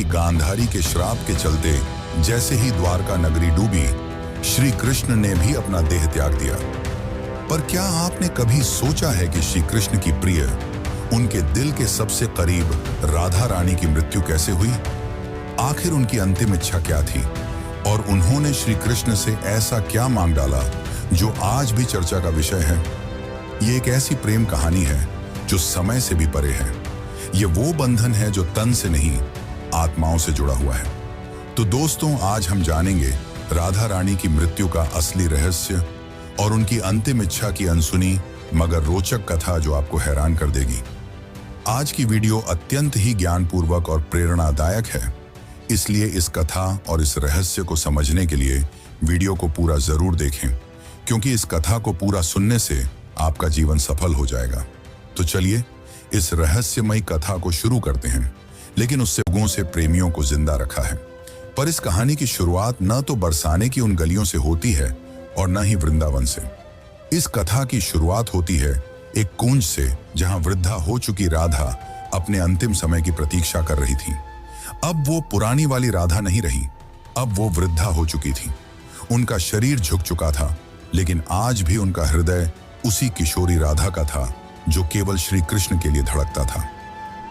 गांधारी के श्राप के चलते जैसे ही द्वारका नगरी डूबी, श्री कृष्ण ने भी अपना देह त्याग दिया। पर क्या आपने कभी सोचा है कि श्री कृष्ण की प्रिय, उनके दिल के सबसे करीब राधा रानी की मृत्यु कैसे हुई? आखिर उनकी अंतिम इच्छा क्या थी और उन्होंने श्री कृष्ण से ऐसा क्या मांग डाला जो आज भी चर्चा का विषय है? ये एक ऐसी प्रेम कहानी है जो समय से भी परे है। ये वो बंधन है जो तन से नहीं, आत्माओं से जुड़ा हुआ है। तो दोस्तों, आज हम जानेंगे राधा रानी की मृत्यु का असली रहस्य और उनकी अंतिम इच्छा की अनसुनी मगर रोचक कथा जो आपको हैरान कर देगी। आज की वीडियो अत्यंत ही ज्ञानपूर्वक और प्रेरणादायक है, इसलिए इस कथा और इस रहस्य को समझने के लिए वीडियो को पूरा जरूर देखें, क्योंकि इस कथा को पूरा सुनने से आपका जीवन सफल हो जाएगा। तो चलिए इस रहस्यमयी कथा को शुरू करते हैं, लेकिन उससे लोगों से प्रेमियों को जिंदा रखा है। पर इस कहानी की शुरुआत न तो बरसाने की उन गलियों से होती है और न ही वृंदावन से। इस कथा की शुरुआत होती है एक कुंज से, जहां वृद्धा हो चुकी राधा अपने अंतिम समय की प्रतीक्षा कर रही थी। अब वो पुरानी वाली राधा नहीं रही, अब वो वृद्धा हो चुकी थी। उनका शरीर झुक चुका था, लेकिन आज भी उनका हृदय उसी किशोरी राधा का था जो केवल श्री कृष्ण के लिए धड़कता था।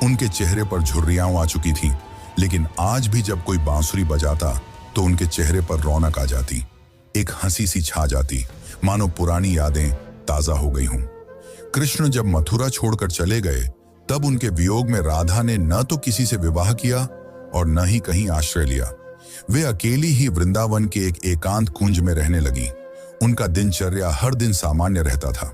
उनके चेहरे पर झुर्रियां आ चुकी थी, लेकिन आज भी जब कोई बांसुरी बजाता तो उनके चेहरे पर रौनक आ जाती, एक हंसी सी छा जाती, मानो पुरानी यादें ताजा हो गई हों। कृष्ण जब मथुरा छोड़कर चले गए, तब उनके वियोग में राधा ने न तो किसी से विवाह किया और न ही कहीं आश्रय लिया। वे अकेली ही वृंदावन के एक एकांत कुंज में रहने लगी। उनका दिनचर्या हर दिन सामान्य रहता था।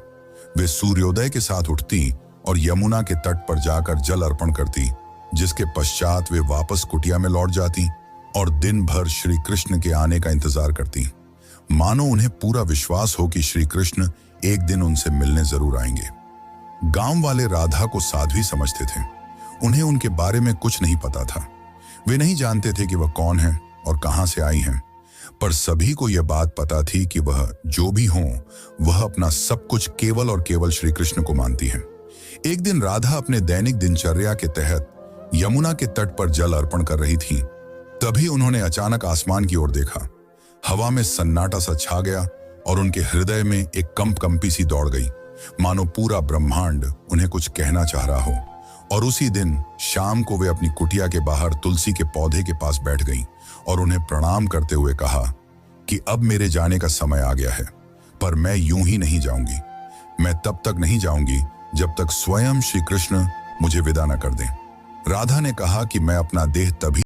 वे सूर्योदय के साथ उठती और यमुना के तट पर जाकर जल अर्पण करती, जिसके पश्चात वे वापस कुटिया में लौट जाती और दिन भर श्री कृष्ण के आने का इंतजार करती, मानो उन्हें पूरा विश्वास हो कि श्री कृष्ण एक दिन उनसे मिलने जरूर आएंगे। गांव वाले राधा को साध्वी समझते थे। उन्हें उनके बारे में कुछ नहीं पता था। वे नहीं जानते थे कि वह कौन है और कहां से आई हैं, पर सभी को यह बात पता थी कि वह जो भी हो, वह अपना सब कुछ केवल और केवल श्री कृष्ण को मानती है। एक दिन राधा अपने दैनिक दिनचर्या के तहत यमुना के तट पर जल अर्पण कर रही थी। तभी उन्होंने अचानक आसमान की ओर देखा। हवा में सन्नाटा सा छा गया और उनके हृदय में एक कंपी सी दौड़ गई, मानो पूरा ब्रह्मांड उन्हें कुछ कहना चाह रहा हो। और उसी दिन शाम को वे अपनी कुटिया के बाहर तुलसी के पौधे के पास बैठ गईं और उन्हें प्रणाम करते हुए कहा कि अब मेरे जाने का समय आ गया है, पर मैं यूं ही नहीं जाऊंगी। मैं तब तक नहीं जाऊंगी जब तक स्वयं श्री कृष्ण मुझे विदा न कर दें। राधा ने कहा कि मैं अपना देह तभी